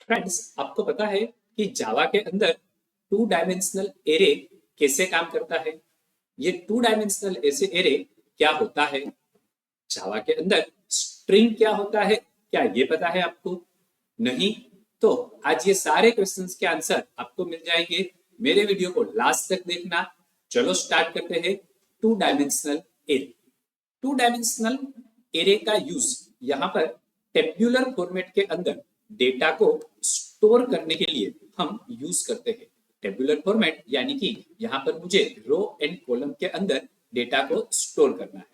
Friends, आपको पता है कि जावा के अंदर टू डायमेंशनल एरे कैसे काम करता है? ये टू डायमेंशनल ऐसे एरे क्या होता है? जावा के अंदर स्ट्रिंग क्या होता है, क्या ये पता है आपको? नहीं? तो आज ये सारे क्वेश्चंस के आंसर आपको मिल जाएंगे। मेरे वीडियो को लास्ट तक देखना। चलो स्टार्ट करते हैं। Two dimensional array. Two dimensional array का यूज यहाँ पर टेब्यूलर फॉर्मेट के अंदर डेटा को स्टोर करने के लिए हम यूज करते हैं। टेब्यूलर फॉर्मेट यानी कि यहाँ पर मुझे रो एंड कॉलम के अंदर डेटा को स्टोर करना है।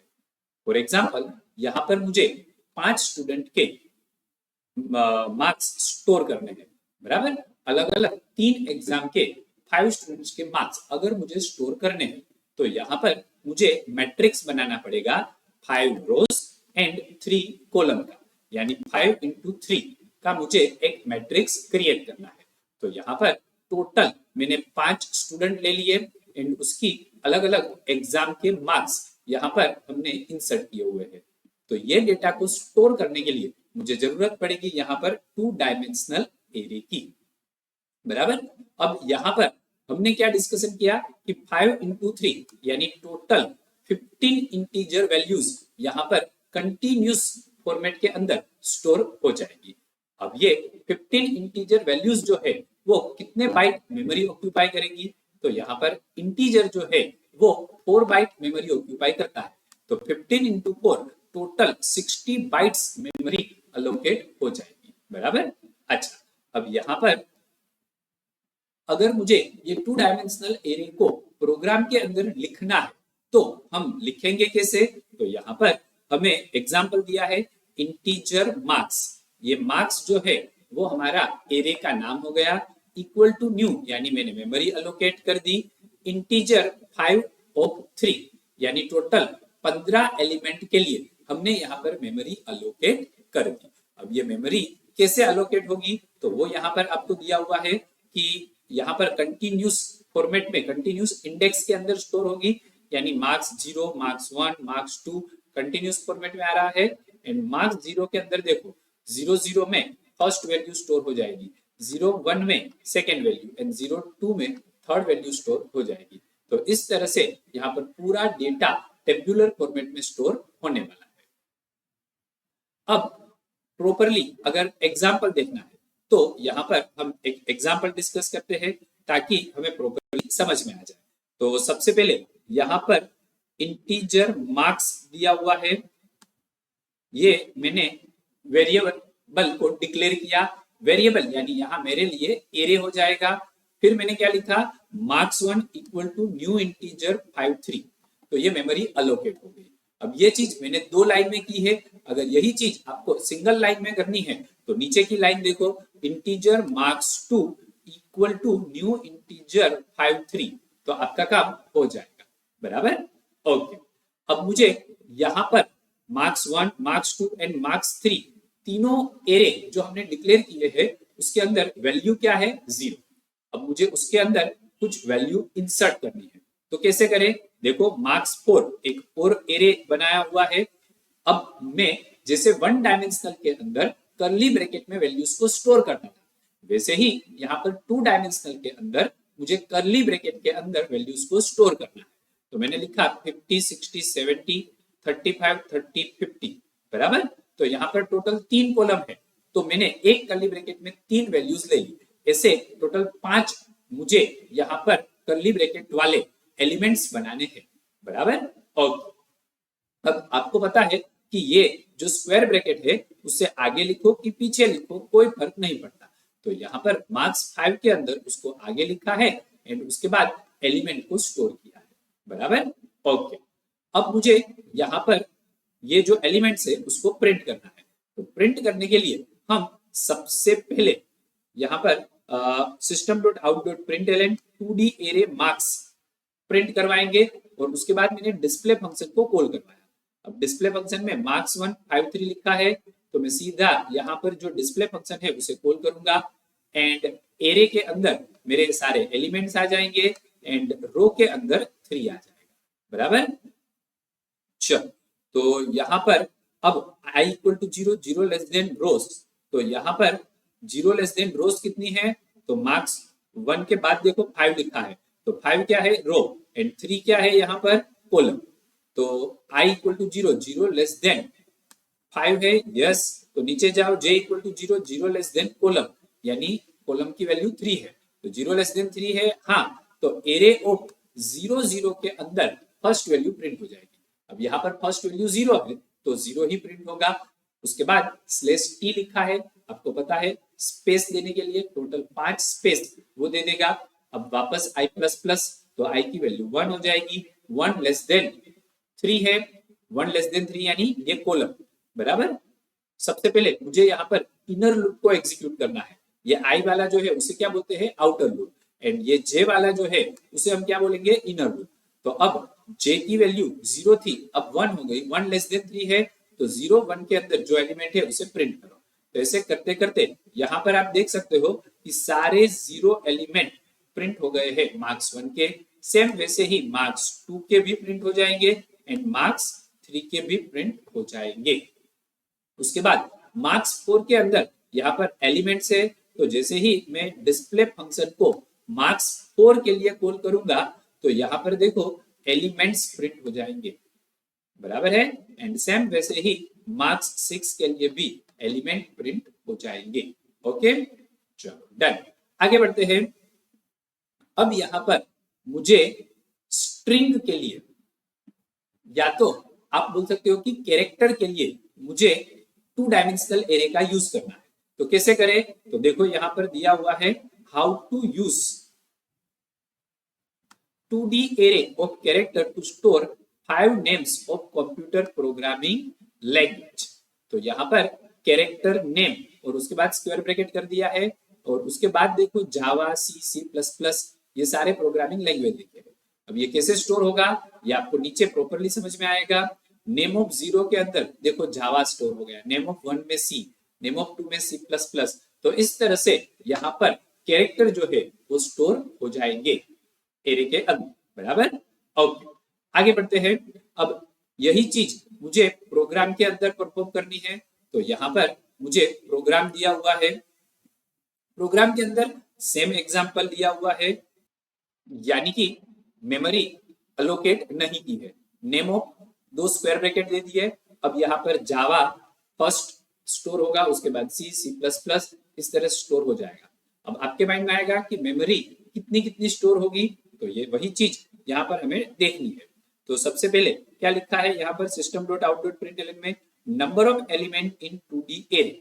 फॉर एग्जाम्पल, यहाँ पर मुझे 5 स्टूडेंट के मार्क्स स्टोर करने हैं, बराबर। अलग अलग 3 एग्जाम के 5 स्टूडेंट्स के मार्क्स अगर मुझे स्टोर करने हैं तो यहाँ पर मुझे मैट्रिक्स बनाना पड़ेगा 5 रोज एंड 3 कॉलम का, यानी 5 into 3 का मुझे एक मैट्रिक्स क्रिएट करना है। तो यहाँ पर टोटल मैंने 5 स्टूडेंट ले लिए एंड उसकी अलग अलग एग्जाम के मार्क्स यहाँ पर हमने इंसर्ट किए हुए हैं। तो ये डेटा को स्टोर करने के लिए मुझे जरूरत पड़ेगी यहाँ पर टू डायमेंशनल एरे की, बराबर। अब यहाँ पर हमने क्या डिस्कशन किया कि 5 into 3 यानी टोटल 15 इंटीजर वैल्यूज यहाँ पर कंटिन्यूस फॉर्मेट के अंदर स्टोर हो जाएगी। अब ये 15 इंटीजर वैल्यूज जो है वो कितने बाइट मेमोरी ऑक्यूपाई करेंगी? तो यहाँ पर इंटीजर जो है वो 4 बाइट मेमोरी ऑक्यूपाई करता है। तो 15 into 4 total 60 bytes memory allocate हो जाएगी, बराबर। अच्छा, अब यहाँ पर अगर मुझे ये टू डायमेंशनल एरे को प्रोग्राम के अंदर लिखना है तो हम लिखेंगे कैसे? तो यहाँ पर हमें एग्जाम्पल दिया है इंटीजर मार्क्स। ये मार्क्स जो है वो हमारा एरे का नाम हो गया। इक्वल टू न्यू यानी मैंने मेमोरी अलोकेट कर दी। इंटीजर 5 of 3 यानी टोटल 15 एलिमेंट के लिए हमने यहाँ पर मेमोरी अलोकेट कर दी। अब ये मेमोरी कैसे अलोकेट होगी? तो वो यहाँ पर आपको दिया हुआ है कि यहाँ पर कंटिन्यूस फॉर्मेट में कंटिन्यूस इंडेक्स के अंदर स्टोर होगी, यानी marks 0, marks 1, marks 2 continuous format में आ रहा है। एंड मार्क्स 0 के अंदर देखो 0 में फर्स्ट वैल्यू स्टोर हो जाएगी, 0 1 में सेकेंड वैल्यू एंड 0 2 में थर्ड वैल्यू स्टोर हो जाएगी। तो इस तरह से यहाँ पर पूरा डेटा टेब्यूलर फॉर्मेट में स्टोर होने वाला है। अब प्रॉपरली अगर एग्जाम्पल देखना है तो यहाँ पर हम एक एग्जाम्पल डिस्कस करते हैं ताकि हमें प्रॉपरली समझ में आ जाए। तो सबसे पहले यहाँ पर इंटीजर मार्क्स दिया हुआ है, ये मैंने वेरिएबल को डिक्लेयर किया। वेरिएबल यानी यहाँ मेरे लिए एरे हो जाएगा। फिर मैंने क्या लिखा? Marks 1 equal to new integer 5 3। तो ये मेमोरी अलोकेट हो गई। अब ये चीज मैंने 2 लाइन में की है। अगर यही चीज आपको सिंगल लाइन में करनी है तो नीचे की लाइन देखो, integer marks 2 equal to new integer 5 3। तो आपका काम हो जाएगा, बराबर। ओके, अब मुझे यहाँ पर मार्क्स 1, मार्क्स 2 एंड मार्क्स 3 तीनों एरे जो हमने डिक्लेयर किए हैं उसके अंदर वैल्यू क्या है? 0। अब मुझे उसके अंदर कुछ वैल्यू इंसर्ट करनी है। तो कैसे करें? देखो, मार्क्स 4 एक और एरे बनाया हुआ है। अब मैं जैसे 1 डायमेंशनल के अंदर कर्ली ब्रैकेट में वैल्यूज को स्टोर करना था, वैसे ही यहाँ पर 2 डायमेंशनल के अंदर मुझे कर्ली ब्रैकेट के अंदर वैल्यूज को स्टोर करना है। तो मैंने लिखा 50 60 70 35 30 50, बराबर। तो यहाँ पर टोटल 3 कॉलम है, तो मैंने एक कर्ली ब्रैकेट में 3 वैल्यूज ले ली। ऐसे टोटल 5 मुझे यहाँ पर कर्ली ब्रैकेट वाले एलिमेंट्स बनाने हैं, बराबर। ओके, अब आपको पता है कि ये जो स्क्वायर ब्रैकेट है उससे आगे लिखो कि पीछे लिखो कोई फर्क नहीं पड़ता। तो यहाँ पर मार्क्स 5 के अंदर उसको आगे लिखा है एंड उसके बाद एलिमेंट को स्टोर किया है, बराबर। ओके, अब मुझे यहाँ पर ये जो एलिमेंट्स है उसको प्रिंट करना है। तो प्रिंट करने के लिए हम सबसे पहले यहाँ पर system.out.println 2D array marks print करवाएंगे और उसके बाद मैंने डिस्प्ले फंक्शन को कॉल करवाया। अब डिस्प्ले फंक्शन में मार्क्स 1 5 3 लिखा है, तो मैं सीधा यहाँ पर जो डिस्प्ले फंक्शन है उसे कॉल करूंगा एंड एरे के अंदर मेरे सारे एलिमेंट्स आ जाएंगे एंड रो के अंदर 3 आ जाएगा, बराबर। चलो, तो यहाँ पर अब i equal to 0 0 less than rows, तो यहाँ पर जीरो लेस देन रोज कितनी है, तो मार्क्स 1 के बाद देखो 5 लिखा है, तो 5 क्या है, रो, एंड 3 क्या है यहाँ पर, कॉलम। तो i equal to zero, zero less than 5 है, यस, तो नीचे जाओ, j equal to zero, zero less than column, यानी कॉलम की वैल्यू 3 है, तो जीरो लेस देन 3 है, हाँ, तो एरे ऑफ 0 0 के अंदर फर्स्ट वैल्यू प्रिंट हो जाएगी। अब यहाँ पर फर्स्ट वैल्यू 0 है, तो 0 ही प्रिंट होगा। उसके बाद स्लेश टी लिखा है, आपको पता है स्पेस देने के लिए टोटल 5 स्पेस वो दे देगा। अब वापस i प्लस प्लस, तो i की वैल्यू 1 हो जाएगी, 1 लेस देन 3 है, 1 लेस देन 3 यानी ये कॉलम, बराबर। सबसे पहले मुझे यहाँ पर इनर लूप को एग्जीक्यूट करना है। ये आई वाला जो है उसे क्या बोलते हैं, आउटर लूप, एंड ये जे वाला जो है उसे हम क्या बोलेंगे, इनर लूप। तो अब जे की वैल्यू 0 थी, अब 1 हो गई, 1 लेस देन 3 है, तो 0 1 के अंदर जो एलिमेंट है उसे प्रिंट करो। तो ऐसे करते करते यहाँ पर आप देख सकते हो कि सारे 0 एलिमेंट प्रिंट हो गए हैं मार्क्स 1 के। सेम वैसे ही मार्क्स 2 के भी प्रिंट हो जाएंगे एंड मार्क्स 3 के भी प्रिंट हो जाएंगे। उसके बाद मार्क्स 4 के अंदर यहाँ पर एलिमेंट्स है, तो जैसे ही मैं डिस्प्ले फंक्शन को मार्क्स 4 के लिए कॉल करूंगा, तो यहाँ पर देखो एलिमेंट्स प्रिंट हो जाएंगे, बराबर है। एंड सेम वैसे ही मार्क्स 6 के लिए भी एलिमेंट प्रिंट हो जाएंगे। ओके, चलो डन, आगे बढ़ते हैं। अब यहाँ पर मुझे स्ट्रिंग के लिए, या तो आप बोल सकते हो कि कैरेक्टर के लिए मुझे 2 डायमेंशनल एरे का यूज करना है। तो कैसे करें, तो देखो यहां पर दिया हुआ है how to use 2D array of character to store 5 names of computer programming language। तो यहाँ पर कैरेक्टर नेम और उसके बाद स्क्वायर ब्रैकेट कर दिया है, और उसके बाद देखो जावा, सी, सी प्लस प्लस, ये सारे प्रोग्रामिंग लैंग्वेज लिखे हैं। अब ये कैसे स्टोर होगा ये आपको नीचे प्रॉपरली समझ में आएगा। नेम ऑफ 0 के अंदर देखो जावा स्टोर हो गया, नेम ऑफ 1 में सी, नेम ऑफ 2 में सी प्लस प्लस। तो इस तरह से यहाँ पर कैरेक्टर जो है वो स्टोर हो जाएंगे एरे के अंदर, बराबर। ओके, आगे बढ़ते हैं। अब यही चीज मुझे प्रोग्राम के अंदर परफॉर्म करनी है, तो यहाँ पर मुझे प्रोग्राम दिया हुआ है। प्रोग्राम के अंदर सेम एग्जांपल दिया हुआ है, यानी कि मेमोरी अलोकेट नहीं की है। नेम ऑफ 2 स्क्वायर ब्रैकेट दे दिए। अब यहाँ पर जावा फर्स्ट स्टोर होगा, उसके बाद सी, सी प्लस प्लस, इस तरह स्टोर हो जाएगा। अब आपके माइंड में आएगा कि मेमोरी कितनी कितनी स्टोर होगी, तो ये वही चीज यहाँ पर हमें देखनी है। तो सबसे पहले क्या लिखा है यहाँ पर system dot out dot println में, number of element in 2D array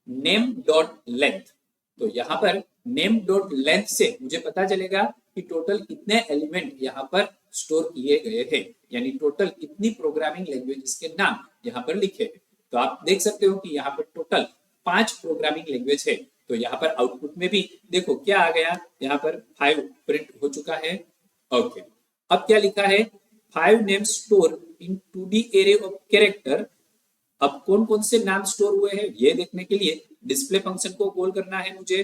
name dot length. तो यहाँ पर नेम डॉट लेंथ से मुझे पता चलेगा कि टोटल कितने एलिमेंट यहाँ पर स्टोर किए गए हैं, यानी टोटल कितनी प्रोग्रामिंग लैंग्वेजेस के नाम यहाँ पर लिखे हैं। तो आप देख सकते हो कि यहाँ पर टोटल 5 प्रोग्रामिंग लैंग्वेज है। तो यहाँ पर आउटपुट में भी देखो क्या आ गया, यहाँ पर 5 प्रिंट हो चुका है। ओके, अब क्या लिखा है, 5 names store in 2D array of character. अब कौन कौन से नाम स्टोर हुए हैं ये देखने के लिए डिस्प्ले फंक्शन को कॉल करना है मुझे।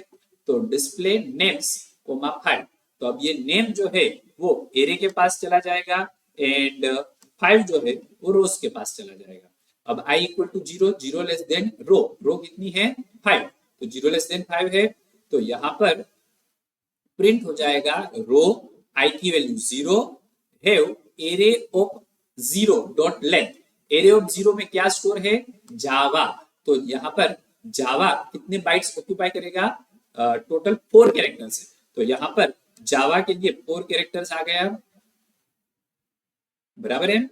तो डिस्प्ले नेम्स कोमा 5, तो अब ये नेम जो है वो एरे के पास चला जाएगा एंड 5 जो है वो रोज के पास चला जाएगा। अब i equal to 0, 0 less than row, row कितनी है 5, तो 0 लेस देन 5 है, तो यहाँ पर प्रिंट हो जाएगा रो i की value 0 have array of 0 dot length. Array of 0 में क्या स्टोर है, जावा। तो यहाँ पर जावा कितने बाइट्स ऑक्यूपाई करेगा, टोटल 4 कैरेक्टर्स है। तो यहाँ पर जावा के लिए 4 कैरेक्टर्स आ गया, बराबर है।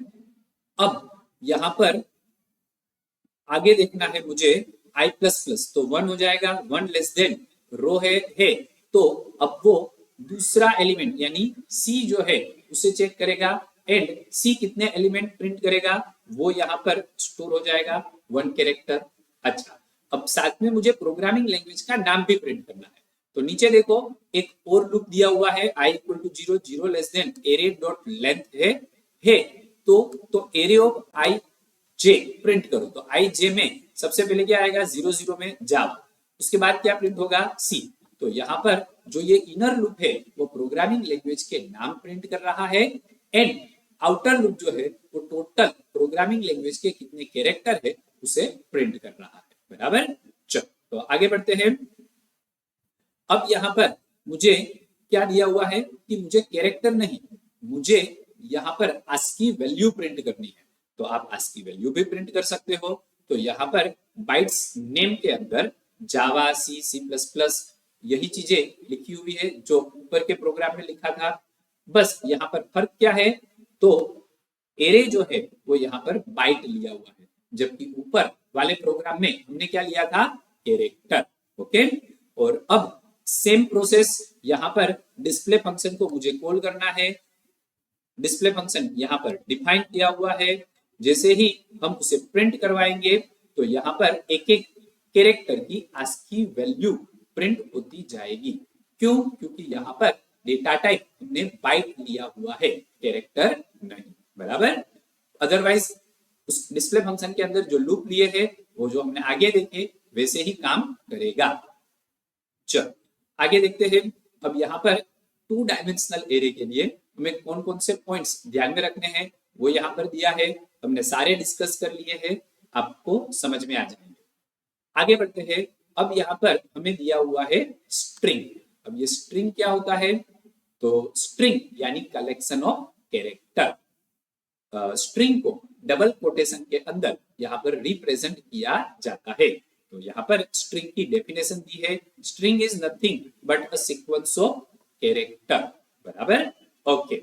अब यहाँ पर आगे देखना है मुझे i प्लस प्लस, तो 1 हो जाएगा, 1 लेस देन रो है, तो अब वो दूसरा एलिमेंट यानी c जो है उसे चेक करेगा एंड c कितने एलिमेंट प्रिंट करेगा वो यहाँ पर स्टोर हो जाएगा 1 कैरेक्टर। अच्छा, अब साथ में मुझे प्रोग्रामिंग लैंग्वेज का नाम भी प्रिंट करना है। तो नीचे देखो एक और लूप दिया हुआ है, i equal to 0, 0 less than array dot length है तो array of i j print करो। तो i j में सबसे पहले क्या आएगा, 0 0 में जावा, उसके बाद क्या प्रिंट होगा c। तो यहाँ पर जो ये इनर लूप है वो प्रोग्रामिंग लैंग्वेज के नाम प्रिंट कर रहा है एंड आउटर लूप जो है वो टोटल प्रोग्रामिंग लैंग्वेज के कितने कैरेक्टर है उसे प्रिंट कर रहा है, बराबर। चलो तो आगे बढ़ते हैं। अब यहाँ पर मुझे क्या दिया हुआ है कि मुझे कैरेक्टर नहीं, मुझे यहाँ पर ASCII वैल्यू प्रिंट करनी है। तो आप ASCII वैल्यू भी प्रिंट कर सकते हो। तो यहाँ पर बाइट्स नेम के अंदर जावा, सी, C++ यही चीजें लिखी हुई है जो ऊपर के प्रोग्राम में लिखा था। बस यहाँ पर फर्क क्या है, तो एरे जो है वो यहाँ पर बाइट लिया हुआ है, जबकि ऊपर वाले प्रोग्राम में हमने क्या लिया था, कैरेक्टर। ओके, और अब सेम प्रोसेस यहाँ पर डिस्प्ले फंक्शन को मुझे कॉल करना है। डिस्प्ले फंक्शन यहाँ पर डिफाइन किया हुआ है। जैसे ही हम उसे प्रिंट करवाएंगे तो यहाँ पर एक एक कैरेक्टर की ASCII वैल्यू प्रिंट होती जाएगी। क्यों? क्योंकि यहाँ पर डेटा टाइप हमने बाइट लिया हुआ है, कैरेक्टर नहीं। बराबर। अदरवाइज उस डिस्प्ले फंक्शन के अंदर जो लूप लिए है वो जो हमने आगे देखे वैसे ही काम करेगा। चलो आगे देखते हैं। अब यहाँ पर 2 डायमेंशनल एरे के लिए हमें कौन कौन से पॉइंट्स ध्यान में रखने हैं वो यहाँ पर दिया है। हमने सारे डिस्कस कर लिए हैं, आपको समझ में आ जाएंगे। आगे बढ़ते हैं। अब यहाँ पर हमें दिया हुआ है स्ट्रिंग। अब ये स्ट्रिंग क्या होता है, तो स्ट्रिंग यानी कलेक्शन ऑफ कैरेक्टर। स्ट्रिंग को डबल कोटेशन के अंदर यहाँ पर रिप्रेजेंट किया जाता है। तो यहाँ पर स्ट्रिंग की डेफिनेशन दी है, string is nothing but a sequence of character. बराबर। ओके,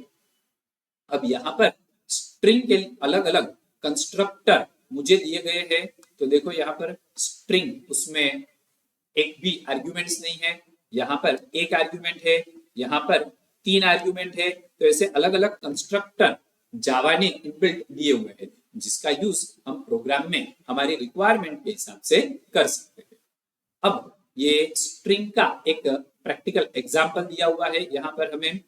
अब यहाँ पर स्ट्रिंग के अलग अलग कंस्ट्रक्टर मुझे दिए गए हैं। तो देखो यहाँ पर स्ट्रिंग, उसमें एक भी आर्ग्यूमेंट्स नहीं है, यहाँ पर एक आर्ग्यूमेंट है, यहाँ पर 3 आर्ग्यूमेंट है। तो ऐसे अलग अलग कंस्ट्रक्टर जावा ने इनबिल्ट दिए हुए हैं, जिसका यूज हम प्रोग्राम में हमारी रिक्वायरमेंट के हिसाब से कर सकते हैं। अब ये स्ट्रिंग का एक प्रैक्टिकल एग्जांपल दिया हुआ है यहाँ पर हमें,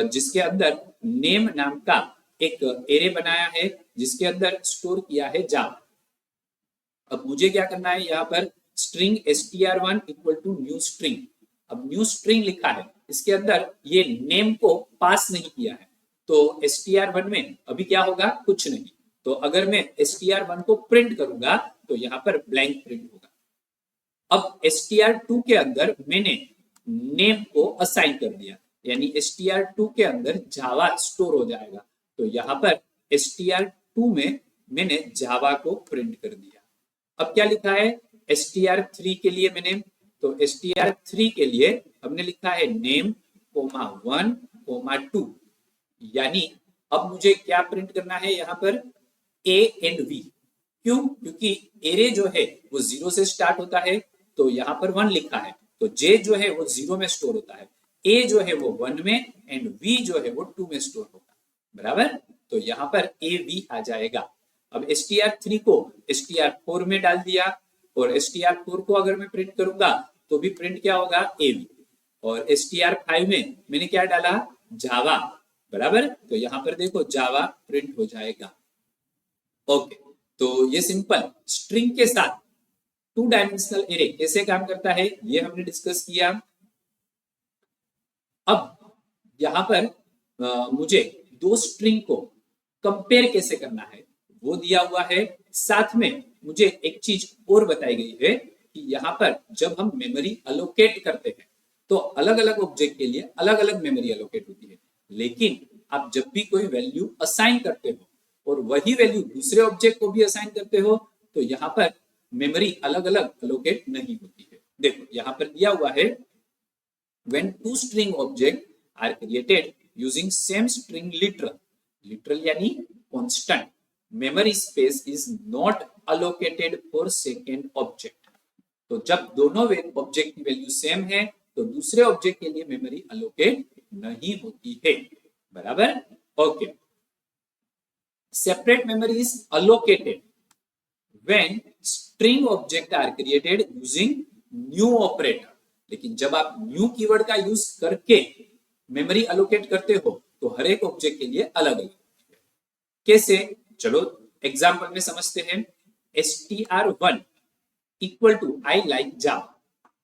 जिसके अंदर नेम नाम का एक एरे बनाया है, जिसके अंदर स्टोर किया है जावा। अब मुझे क्या करना है, यहाँ पर string str1 equal to new string. अब न्यू स्ट्रिंग लिखा है, इसके अंदर ये नेम को पास नहीं किया है, तो str1 में अभी क्या होगा, कुछ नहीं। तो अगर मैं str1 को प्रिंट करूंगा तो यहाँ पर ब्लैंक प्रिंट होगा। अब str2 के अंदर मैंने नेम को असाइन कर दिया, यानी str2 के अंदर जावा स्टोर हो जाएगा। तो यहाँ पर str2 में मैंने जावा को प्रिंट कर दिया। अब क्या लिखा है str3 के लिए मैंने, तो str3 के लिए हमने लिखा है नेम कोमा 1 कोमा 2, यानी अब मुझे क्या प्रिंट करना है यहाँ पर a एंड v। क्यों? क्योंकि एरे जो है वो 0 से स्टार्ट होता है, तो यहाँ पर 1 लिखा है, तो j जो है वो 0 में स्टोर होता है, a जो है वो 1 में एंड v जो है वो 2 में स्टोर होगा। बराबर। तो यहाँ पर a v आ जाएगा। अब str3 को str4 में डाल दिया, और str4 को अगर मैं प्रिंट करूंगा तो भी प्रिंट क्या होगा, a v। और str5 में मैंने क्या डाला, जावा। बराबर। तो यहाँ पर देखो जावा प्रिंट हो जाएगा। ओके, तो ये सिंपल स्ट्रिंग के साथ 2 डायमेंशनल एरे कैसे काम करता है ये हमने डिस्कस किया। अब यहाँ पर मुझे 2 स्ट्रिंग को कंपेयर कैसे करना है वो दिया हुआ है। साथ में मुझे एक चीज और बताई गई है कि यहाँ पर जब हम मेमोरी अलोकेट करते हैं तो अलग अलग ऑब्जेक्ट के लिए अलग अलग मेमोरी अलोकेट होती है, लेकिन आप जब भी कोई वैल्यू असाइन करते हो और वही वैल्यू दूसरे ऑब्जेक्ट को भी असाइन करते हो तो यहाँ पर मेमोरी अलग अलग अलोकेट नहीं होती है। देखो यहाँ पर दिया हुआ है, when 2 string objects are created using same string literal यानी constant, memory space is not allocated for second object। तो जब दोनों ऑब्जेक्ट की वैल्यू सेम है तो दूसरे ऑब्जेक्ट के लिए मेमोरी अलोकेट नहीं होती है। बराबर। Okay, separate memory is allocated when string object are created using new operator. लेकिन जब आप न्यू कीवर्ड का यूज करके मेमोरी अलोकेट करते हो तो हर एक ऑब्जेक्ट के लिए अलग अलग कैसे, चलो एग्जांपल में समझते हैं। str1 equal to I like Java,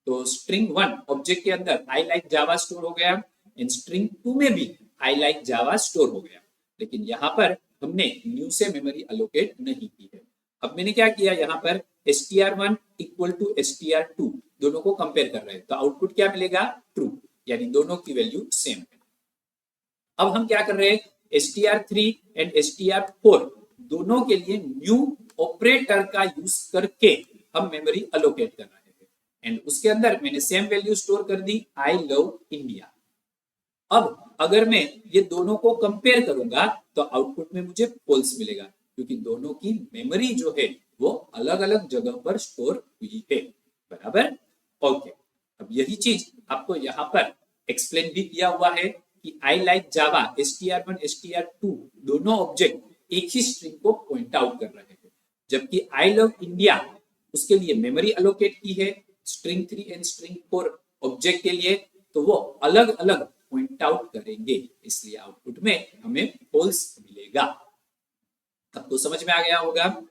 तो स्ट्रिंग 1 ऑब्जेक्ट के अंदर आई लाइक जावा स्टोर हो गया, एंड स्ट्रिंग 2 में भी आई लाइक जावा स्टोर हो गया, लेकिन यहाँ पर हमने न्यू से मेमोरी अलोकेट नहीं की है। अब मैंने क्या किया, यहाँ पर str1 इक्वल टू str2 दोनों को कंपेयर कर रहे हैं, तो आउटपुट क्या मिलेगा? ट्रू, यानी दोनों की वैल्यू सेम है। अब हम क्या कर रहे हैं? str3 एंड str4 दोनों के लिए न्यू ऑपरेटर का यूज करके हम मेमोरी अलोकेट कर रहे हैं, एंड उसके अंदर मैंने सेम वैल्यू स्टोर कर दी, आई लव इंडिया। अब अगर मैं ये दोनों को कंपेयर करूंगा तो आउटपुट में मुझे फॉल्स मिलेगा, क्योंकि दोनों की मेमोरी जो है वो अलग अलग जगह पर स्टोर हुई है। बराबर? ओके, अब यही चीज आपको यहाँ पर एक्सप्लेन भी किया हुआ है कि आई लाइक जावा str1 str2 दोनों ऑब्जेक्ट एक ही स्ट्रिंग को पॉइंट आउट कर रहे हैं, जबकि आई लव इंडिया उसके लिए मेमोरी अलोकेट की है स्ट्रिंग 3 एंड स्ट्रिंग 4 ऑब्जेक्ट के लिए, तो वो अलग अलग पॉइंट आउट करेंगे, इसलिए आउटपुट में हमें फॉल्स मिलेगा। तब तो समझ में आ गया होगा।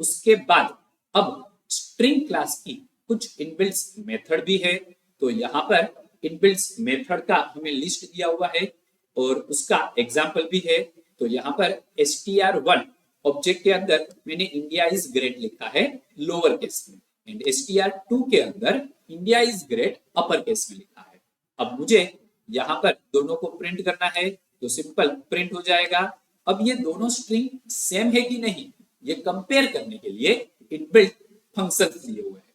उसके बाद अब स्ट्रिंग क्लास की कुछ इनबिल्ट मेथड भी है, तो यहाँ पर इनबिल्ट मेथड का हमें लिस्ट दिया हुआ है और उसका एग्जाम्पल भी है। तो यहाँ पर str1 ऑब्जेक्ट के अंदर मैंने इंडिया इज ग्रेट लिखा है लोअर केस में, एंड str2 के अंदर India is great upper case में लिखा है। अब मुझे यहाँ पर दोनों को प्रिंट करना है, तो सिंपल प्रिंट हो जाएगा। अब ये दोनों स्ट्रिंग सेम है कि नहीं ये कंपेयर करने के लिए इनबिल्ट फंक्शंस दिए हुए हैं।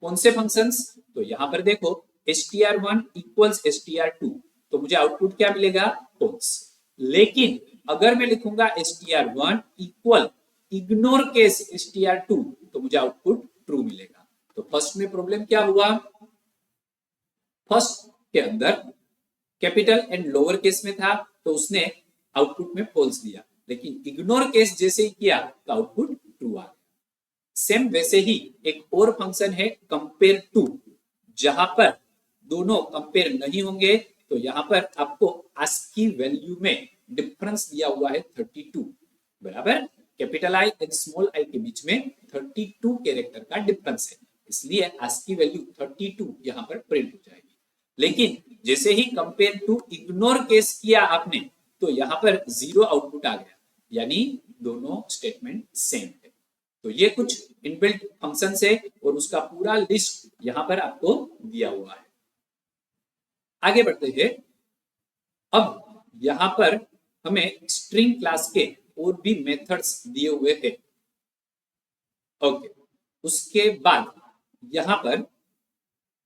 कौन से फंक्शंस? तो यहाँ पर देखो str1 इक्वल्स str2, तो मुझे आउटपुट क्या मिलेगा? फॉल्स। लेकिन अगर मैं लिखूंगा str1 equal ignore case str2, तो मुझे आउटपुट ट्रू मिलेगा। तो फर्स्ट में प्रॉब्लम क्या हुआ? फर्स्ट के अंदर कैपिटल एंड लोअर केस में था, तो उसने आउटपुट में फॉल्स दिया, लेकिन इग्नोर केस जैसे ही किया तो आउटपुट ट्रू आ गया। सेम वैसे ही एक और फंक्शन है कंपेयर टू, जहां पर दोनों कंपेयर नहीं होंगे, तो यहाँ पर आपको आस्की वैल्यू में डिफरेंस दिया हुआ है 32। बराबर? Capital I and small I के बीच में 32 कैरेक्टर का डिफरेंस है, इसलिए आस्की वैल्यू 32 यहाँ पर प्रिंट हो जाएगी। लेकिन जैसे ही कंपेयर टू इग्नोर केस किया आपने, तो यहाँ पर 0 आउटपुट आ गया, यानी दोनों स्टेटमेंट सेम है। तो ये कुछ इनबिल्ट फंक्शंस है और उसका पूरा लिस्ट यहाँ पर आपको दिया हुआ है। आगे बढ़ते हैं। अब यहाँ पर हमें स्ट्रिंग क्लास के और भी मेथड्स दिए हुए हैं। ओके, उसके बाद यहाँ पर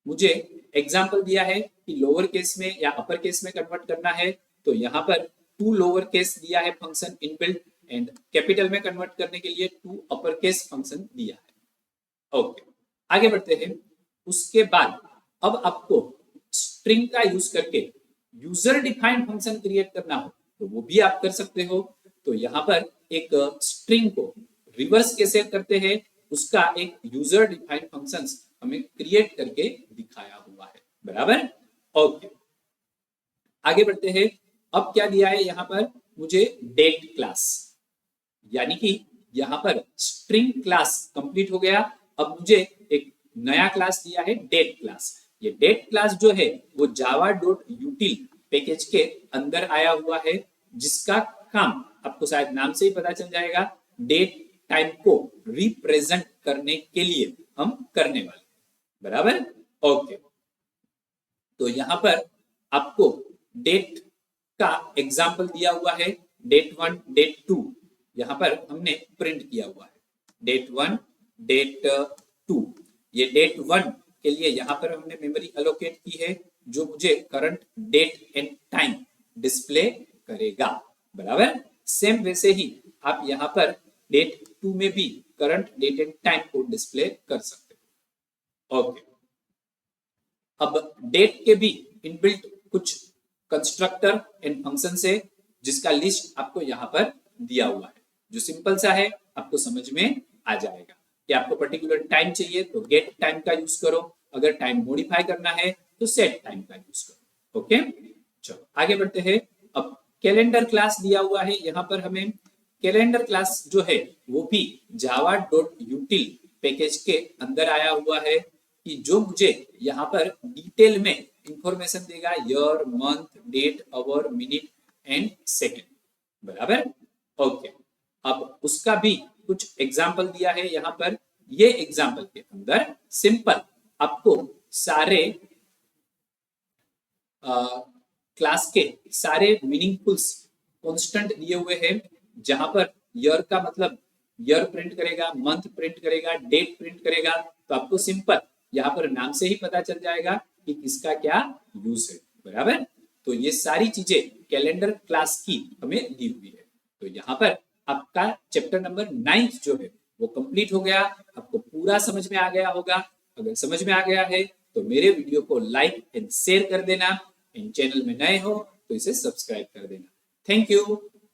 मुझे एग्जाम्पल दिया है कि लोअर केस में या अपर केस में कन्वर्ट करना है, तो यहाँ पर 2 लोअर केस दिया है फंक्शन इनबिल्ट, एंड कैपिटल में कन्वर्ट करने के लिए 2 अपर केस फंक्शन दिया है। ओके, आगे बढ़ते हैं। उसके बाद अब आपको स्ट्रिंग का यूज करके यूजर डिफाइंड फंक्शन क्रिएट करना हो तो वो भी आप कर सकते हो। तो यहाँ पर एक स्ट्रिंग को रिवर्स कैसे करते हैं उसका एक यूजर डिफाइंड फंक्शंस हमें क्रिएट करके दिखाया हुआ है। बराबर? ओके, आगे बढ़ते हैं। अब क्या दिया है यहाँ पर? मुझे डेट क्लास, यानी कि यहाँ पर स्ट्रिंग क्लास कंप्लीट हो गया। अब मुझे एक नया क्लास दिया है डेट क्लास। ये डेट क्लास जो है वो java.util पैकेज के अंदर आया हुआ है, जिसका काम आपको शायद नाम से ही पता चल जाएगा, डेट टाइम को रिप्रेजेंट करने के लिए हम करने वाले। बराबर? ओके, तो यहाँ पर आपको डेट का एग्जाम्पल दिया हुआ है, डेट 1 डेट 2 यहाँ पर हमने प्रिंट किया हुआ है, डेट 1 डेट 2। ये डेट 1 के लिए यहाँ पर हमने मेमोरी अलोकेट की है, जो मुझे current date and time display करेगा। बराबर? सेम वैसे ही आप यहाँ पर डेट 2 में भी करंट डेट एंड टाइम को डिस्प्ले कर सकते हो। ओके, अब डेट के भी इनबिल्ट कुछ कंस्ट्रक्टर एंड फंक्शंस है, जिसका लिस्ट आपको यहाँ पर दिया हुआ है, जो सिंपल सा है, आपको समझ में आ जाएगा कि आपको पर्टिकुलर टाइम चाहिए तो गेट टाइम का यूज करो, अगर टाइम मॉडिफाई करना है तो सेट टाइम का यूज करो। ओके, चलो आगे बढ़ते हैं। अब कैलेंडर क्लास दिया हुआ है यहाँ पर हमें। कैलेंडर क्लास जो है वो भी java.util पैकेज के अंदर आया हुआ है, कि जो मुझे यहाँ पर डिटेल में इंफॉर्मेशन देगा, year, month, date, hour, minute and second. बराबर? ओके, अब उसका भी कुछ एग्जाम्पल दिया है यहाँ पर, ये एग्जाम्पल के अंदर सिंपल आपको सारे क्लास के सारे मीनिंगफुल्स कांस्टेंट दिए हुए हैं, जहां पर ईयर का मतलब ईयर प्रिंट करेगा, मंथ प्रिंट करेगा, डेट प्रिंट करेगा, तो आपको सिंपल यहाँ पर नाम से ही पता चल जाएगा कि किसका क्या यूज है, बराबर। तो ये सारी चीजें कैलेंडर क्लास की हमें दी हुई है। तो यहाँ पर आपका चैप्टर नंबर 9 जो है वो कंप्लीट हो गया, आपको पूरा समझ में आ गया होगा। अगर समझ में आ गया है तो मेरे वीडियो को लाइक एंड शेयर कर देना, इन चैनल में नए हो तो इसे सब्सक्राइब कर देना। Thank you.